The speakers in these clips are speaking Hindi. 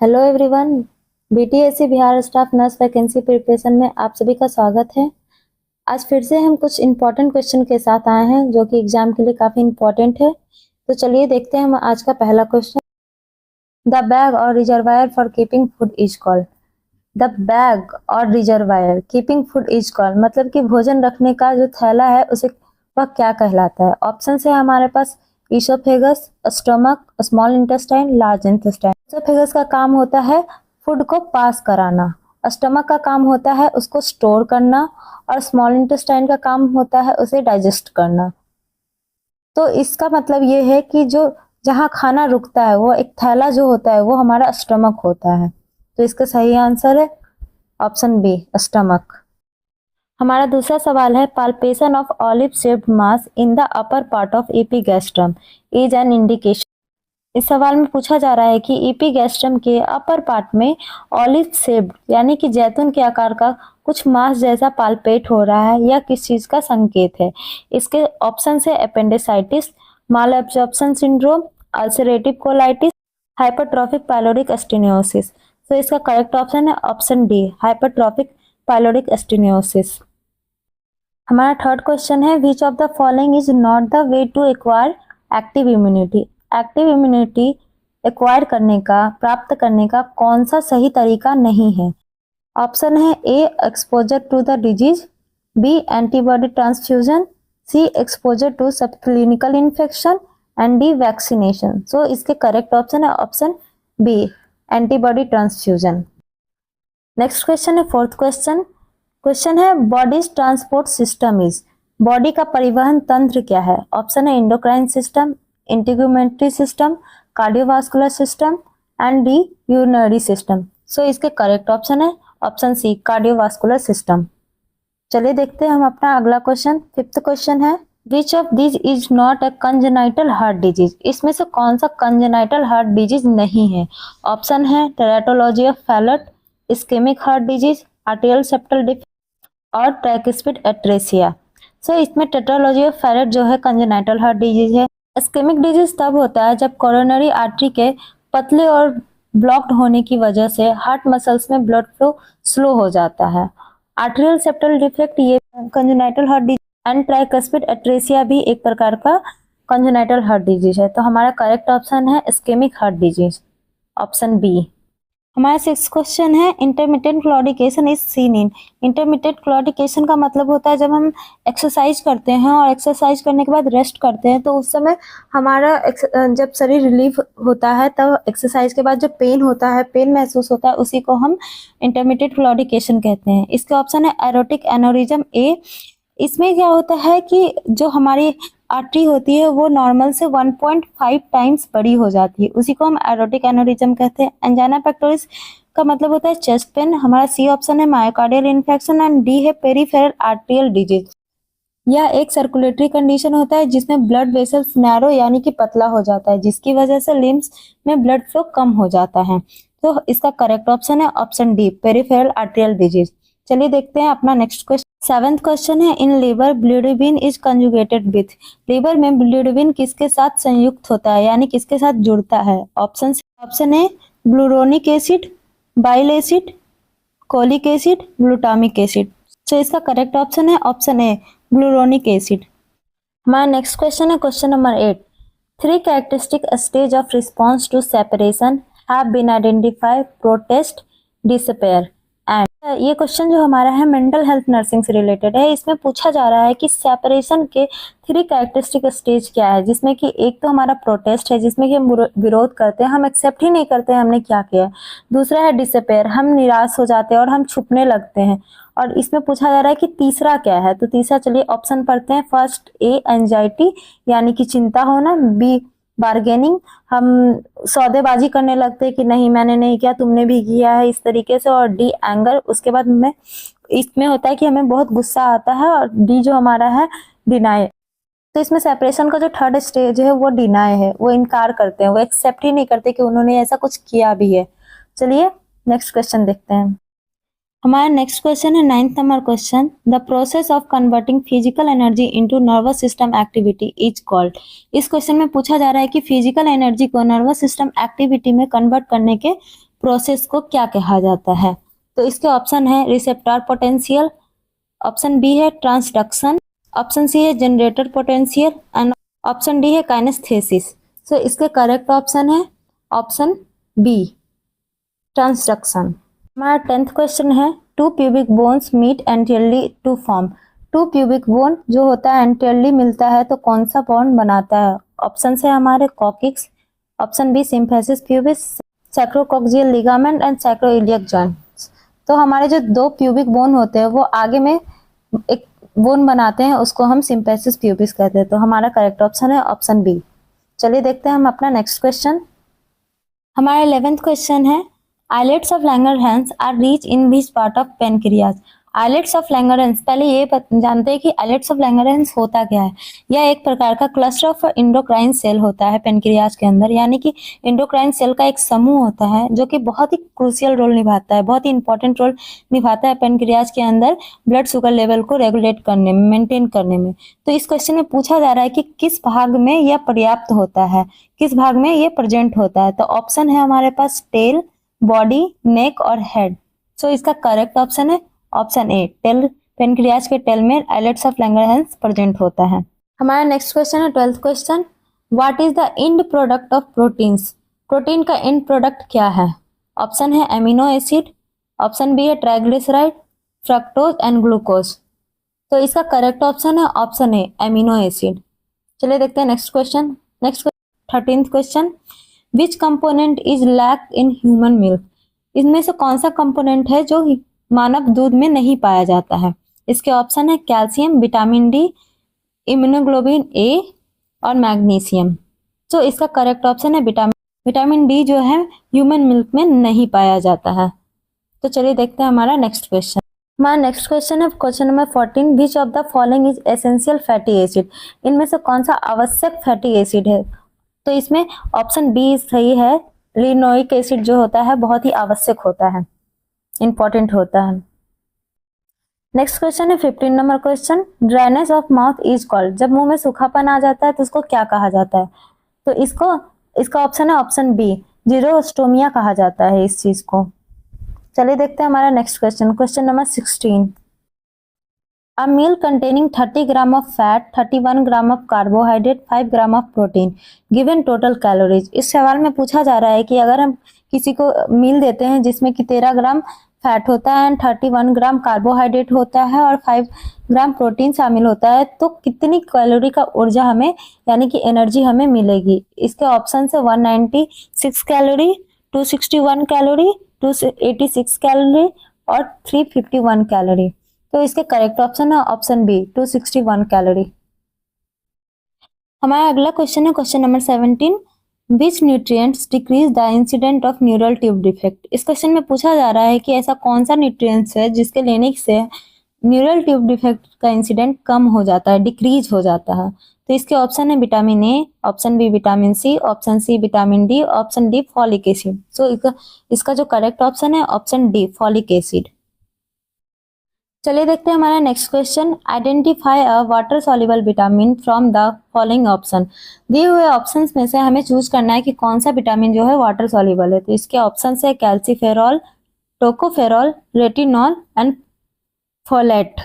Hello everyone. BTSC Bihar staff nurse vacancy preparation में आप सभी का स्वागत है। आज फिर से हम कुछ इम्पोर्टेंट क्वेश्चन के साथ आए हैं जो कि एग्जाम के लिए काफी इम्पोर्टेंट है। तो चलिए देखते हैं हम आज का पहला question. The bag or reservoir for keeping food is called. The bag or reservoir keeping food is called मतलब कि भोजन रखने का जो थैला है उसे वह क्या कहलाता है। ऑप्शन है हमारे पास esophagus, stomach, small intestine, large intestine. Esophagus का काम होता है फूड को पास कराना, स्टमक का काम होता है उसको स्टोर करना और स्मॉल इंटेस्टाइन का काम होता है उसे डाइजेस्ट करना। तो इसका मतलब ये है कि जो जहाँ खाना रुकता है वो एक थैला जो होता है वो हमारा स्टमक होता है। तो इसका सही आंसर है ऑप्शन बी, स्टमक। हमारा दूसरा सवाल है palpation of olive shaped mass in the upper part of epigastrium is an indication. इस सवाल में पूछा जा रहा है कि एपिगैस्ट्रम के अपर पार्ट में ऑलिव शेप्ड यानी कि जैतून के आकार का कुछ मास जैसा पाल्पेट हो रहा है, यह किस चीज का संकेत है। इसके ऑप्शन है appendicitis, malabsorption syndrome, ulcerative colitis, hypertrophic pyloric stenosis. तो इसका करेक्ट ऑप्शन है option D, hypertrophic pyloric stenosis. हमारा थर्ड क्वेश्चन है which of the following is not the way to acquire active immunity. Active immunity acquire करने का, प्राप्त करने का कौन सा सही तरीका नहीं है। ऑप्शन है A exposure to the disease, B antibody transfusion, C exposure to subclinical infection and D vaccination. So इसके करेक्ट ऑप्शन है option B, antibody transfusion. Next question है फोर्थ क्वेश्चन। क्वेश्चन है body's transport system is. Body का परिवहन तंत्र क्या है। ऑप्शन है endocrine system, integumentary system, cardiovascular system and D urinary system. So इसके करेक्ट ऑप्शन है ऑप्शन सी, कार्डियोवास्कुलर सिस्टम। चलिए देखते हैं हम अपना अगला क्वेश्चन। फिफ्थ क्वेश्चन है which of this is not a congenital heart disease. इसमें से कौन सा कंजेनाइटल हार्ट डिजीज नहीं है। ऑप्शन है teratology of Fallot, ischemic heart disease, arterial septal defect और ट्राइकुस्पिड एट्रेसिया। सो इसमें टेट्रालॉजी ऑफ फैलट जो है कंजेनाइटल हार्ट डिजीज है। इस्केमिक डिजीज तब होता है जब कोरोनरी आर्टरी के पतले और ब्लॉक्ड होने की वजह से हार्ट मसल्स में ब्लड फ्लो स्लो हो जाता है। आर्टेरियल सेप्टल डिफेक्ट ये congenital heart disease and tricuspid atresia भी एक प्रकार का कंजेनाइटल हार्ट डिजीज है। तो हमारा करेक्ट ऑप्शन है ischemic heart disease, option B. हमारा सिक्स क्वेश्चन है intermittent claudication is seen in. Intermittent claudication का मतलब होता है जब हम एक्सरसाइज करते हैं और एक्सरसाइज करने के बाद रेस्ट करते हैं तो उस समय हमारा जब शरीर रिलीफ होता है तब एक्सरसाइज के बाद जो पेन होता है, पेन महसूस होता है, उसी को हम इंटरमिटेंट क्लॉडिकेशन कहते हैं। इसके ऑप्शन है एरोटिक एनोरिज्म ए। इसमें क्या होता है कि जो हमारी आर्टरी होती है वो नॉर्मल से 1.5 टाइम्स बड़ी हो जाती है, उसी को हम एरोटिक एनोरिज्म कहते हैं। एंजाइना पेक्टोरिस का मतलब होता है चेस्ट पेन। हमारा सी ऑप्शन है मायोकार्डियल इन्फेक्शन एंड डी है पेरिफेरल आर्टेरियल डिजीज। यह एक सर्कुलेटरी कंडीशन होता है जिसमें ब्लड वेसल्स नैरो यानी कि पतला हो जाता है, जिसकी वजह से लिम्स में ब्लड फ्लो कम हो जाता है। तो इसका करेक्ट ऑप्शन है option D, peripheral arterial disease. चलिए देखते हैं अपना नेक्स्ट क्वेश्चन। सेवेंथ क्वेश्चन है in liver bilirubin is conjugated with. Liver में बिलिरुबिन किसके साथ संयुक्त होता है यानी किसके साथ जुड़ता है। Option A glucuronic acid, bile acid, cholic acid, glutamic acid. तो इसका करेक्ट ऑप्शन है ऑप्शन ए, ग्लूरोनिक एसिड। हमारा नेक्स्ट क्वेश्चन है question number 8। 3 characteristic stage of response to separation have been identified, protest, disappear and. ये क्वेश्चन जो हमारा है मेंटल हेल्थ नर्सिंग से रिलेटेड है। इसमें पूछा जा रहा है कि सेपरेशन के 3 कैरेक्टरिस्टिक स्टेज क्या है, जिसमें कि एक तो हमारा प्रोटेस्ट है जिसमें कि हम विरोध करते हैं, हम एक्सेप्ट ही नहीं करते हैं हमने क्या किया। दूसरा है डिसअपेयर, हम निराश हो जाते हैं और हम छुपने लगते हैं। और इसमें पूछा जा रहा है कि तीसरा क्या है। तो तीसरा चलिए ऑप्शन पढ़ते हैं। फर्स्ट ए एंजाइटी यानी कि चिंता होना, बी बार्गेनिंग, हम सौदेबाजी करने लगते हैं कि नहीं मैंने नहीं किया तुमने भी किया है इस तरीके से, और डी एंगर, उसके बाद में इसमें होता है कि हमें बहुत गुस्सा आता है, और डी जो हमारा है डिनाई। तो इसमें सेपरेशन का जो थर्ड स्टेज है वो डिनाई है, वो इनकार करते हैं, वो एक्सेप्ट ही नहीं करते कि उन्होंने ऐसा कुछ किया भी है। चलिए नेक्स्ट क्वेश्चन देखते हैं। हमारा नेक्स्ट क्वेश्चन है 9th number question. The process of converting physical energy into nervous system activity is called. इस क्वेश्चन में पूछा जा रहा है कि फिजिकल एनर्जी को नर्वस सिस्टम एक्टिविटी में कन्वर्ट करने के प्रोसेस को क्या कहा जाता है? तो इसके ऑप्शन है रिसेप्टर पोटेंशियल, ऑप्शन बी है ट्रांसडक्शन, ऑप्शन सी है generator potential and option D है काइनेस्थेसिस। सो इसके करेक्ट ऑप्शन है ऑप्शन बी ट्रांसडक्शन। हमारा 10th क्वेश्चन है two pubic bones meet anteriorly to form. Two pubic bone जो होता है एंटियरली मिलता है तो कौन सा बॉन्ड बनाता है? ऑप्शन है हमारे coccyx, option B symphysis pubis, sacrococcygeal ligament and sacroiliac joints. तो हमारे जो दो प्यूबिक बोन होते हैं वो आगे में एक बोन बनाते हैं, उसको हम सिम्फेसिस प्यूबिस कहते हैं। तो हमारा करेक्ट ऑप्शन है ऑप्शन बी। चलिए देखते हैं हम अपना नेक्स्ट क्वेश्चन। हमारा 11th क्वेश्चन है islets of Langerhans are rich in which part of pancreas. Islets of Langerhans, पहले ये जानते हैं कि आइलेट्स ऑफ लैंगरहैंस होता क्या है। यह एक प्रकार का क्लस्टर ऑफ इंडोक्राइन सेल होता है पेनक्रियाज के अंदर, यानी कि इंडोक्राइन सेल का एक समूह होता है जो कि बहुत ही क्रूशियल रोल निभाता है, बहुत ही इंपॉर्टेंट रोल निभाता है पेनक्रियाज के अंदर ब्लड शुगर लेवल को रेगुलेट करने में, मेंटेन करने में। तो इस क्वेश्चन में पूछा जा रहा है कि किस भाग में यह पर्याप्त होता है, किस भाग में ये प्रेजेंट होता है। तो ऑप्शन है हमारे पास टेल, बॉडी, नेक और हेड। सो इसका करेक्ट ऑप्शन है ऑप्शन ए, टेल। पेनक्रियाज के टेल में आइलेट्स ऑफ लैंगरहैंस प्रेजेंट होता है। हमारा नेक्स्ट क्वेश्चन है 12th question, what is the end product of proteins. Protein का एंड प्रोडक्ट क्या है? ऑप्शन है एमिनो एसिड, ऑप्शन बी है ट्राइग्लिसराइड, फ्रक्टोज एंड ग्लूकोज। तो इसका करेक्ट ऑप्शन है ऑप्शन ए, एमिनो एसिड। चलिए देखते हैं next question. Next 13th question, which component is lack in human milk. इसमें से कौन सा कंपोनेंट है जो मानव दूध में नहीं पाया जाता है? इसके ऑप्शन है कैल्शियम, विटामिन डी, इम्यूनोग्लोबिन ए और मैग्नीशियम। तो इसका करेक्ट ऑप्शन है विटामिन डी जो है ह्यूमन मिल्क में नहीं पाया जाता है। तो चलिए देखते हैं हमारा नेक्स्ट क्वेश्चन। हमारा नेक्स्ट क्वेश्चन है question number 14, which of the following is essential fatty acid. इनमें से कौन सा आवश्यक फैटी एसिड है? तो इसमें ऑप्शन बी सही है, लिनोइक एसिड जो होता है बहुत ही आवश्यक होता है, इंपॉर्टेंट होता है। नेक्स्ट क्वेश्चन है 15 number question, dryness of mouth is called. जब मुंह में सूखापन आ जाता है तो उसको क्या कहा जाता है? तो इसका ऑप्शन है ऑप्शन बी, जीरोस्टोमिया कहा जाता है इस चीज को। चलिए देखते हैं हमारा next question. Question number 16, A meal containing 30 gram of fat, 31 gram of carbohydrate, 5 gram of protein, given total calories। इस सवाल में पूछा जा रहा है कि अगर हम किसी को मील देते हैं जिसमें कि 13 ग्राम फैट होता है एंड 31 ग्राम कार्बोहाइड्रेट होता है और 5 ग्राम प्रोटीन शामिल होता है तो कितनी कैलोरी का ऊर्जा हमें यानी कि एनर्जी हमें मिलेगी? इसके ऑप्शन है 196 कैलोरी, 261 कैलोरी, 286 कैलोरी और 351 कैलोरी। तो इसके करेक्ट ऑप्शन है ऑप्शन बी, 261 कैलोरी। हमारा अगला क्वेश्चन है question number 17, which nutrients decrease the incident of neural tube defect. इस क्वेश्चन में पूछा जा रहा है कि ऐसा कौन सा न्यूट्रिएंट्स है जिसके लेने से न्यूरल ट्यूब डिफेक्ट का इंसिडेंट कम हो जाता है, डिक्रीज हो जाता है। तो इसके ऑप्शन है vitamin A, option B vitamin C, option C vitamin D, option D folic acid. So इसका जो करेक्ट ऑप्शन है ऑप्शन डी, फॉलिक एसिड। चलिए देखते हैं हमारा next question, identify a water soluble vitamin from the following option. दिए हुए ऑप्शंस में से हमें चूज करना है कि कौन सा विटामिन जो है वाटर सॉल्युबल है। तो इसके ऑप्शन है calciferol, tocopherol, retinol and folate.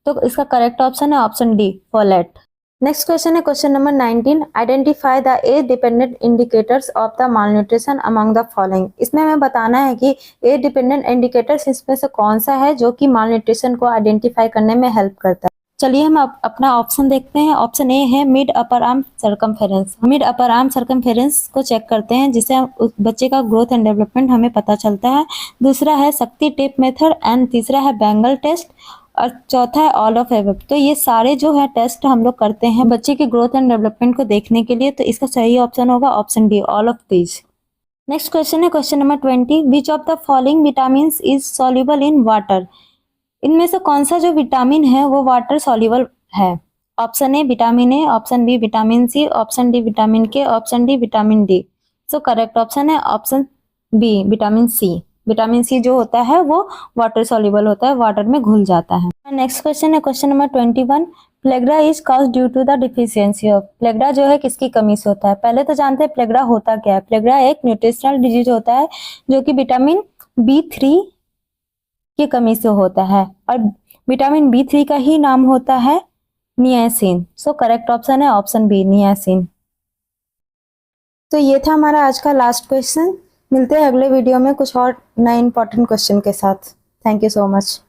तो इसका करेक्ट ऑप्शन है option D, folate. Next question है question number 19, identify the age dependent indicators of the malnutrition among the following. इसमें हमें बताना है कि एज डिपेंडेंट इंडिकेटर्स इसमें से कौन सा है जो कि मालन्यूट्रिशन को आइडेंटिफाई करने में हेल्प करता है। चलिए हम अपना ऑप्शन देखते हैं। ऑप्शन ए है mid upper arm circumference. Mid upper arm circumference को चेक करते हैं जिससे बच्चे का ग्रोथ एंड डेवलपमेंट हमें पता चलता है। दूसरा है शक्ति टेप मेथड एंड तीसरा है बैंगल टेस्ट और चौथा है ऑल ऑफ एबव। तो ये सारे जो है टेस्ट हम लोग करते हैं बच्चे के ग्रोथ एंड डेवलपमेंट को देखने के लिए। तो इसका सही ऑप्शन होगा option D, all of these. Next question है question number 20, which of the following vitamin is soluble in water. इनमें से कौन सा जो विटामिन है वो वाटर सॉल्युबल है? Option A vitamin A, option B vitamin C, option D vitamin K, option D vitamin D. So correct option है option B, vitamin C. Vitamin C जो होता है वो वाटर सॉल्युबल होता है, वाटर में घुल जाता है। नेक्स्ट क्वेश्चन है question number 21, pellagra is cause due to the deficiency of, pellagra जो है किसकी कमी से होता है? पहले तो जानते हैं प्लेग्रा होता क्या है। प्लेग्रा एक न्यूट्रिशनल डिजीज होता है जो कि विटामिन B3 की कमी से होता है, और विटामिन B3 का ही नाम होता है नियासिन। सो करेक्ट ऑप्शन है ऑप्शन बी, नियासिन। तो ये था हमारा आज का लास्ट क्वेश्चन। मिलते हैं अगले वीडियो में कुछ और नए इंपॉर्टेंट क्वेश्चन के साथ। Thank you so much.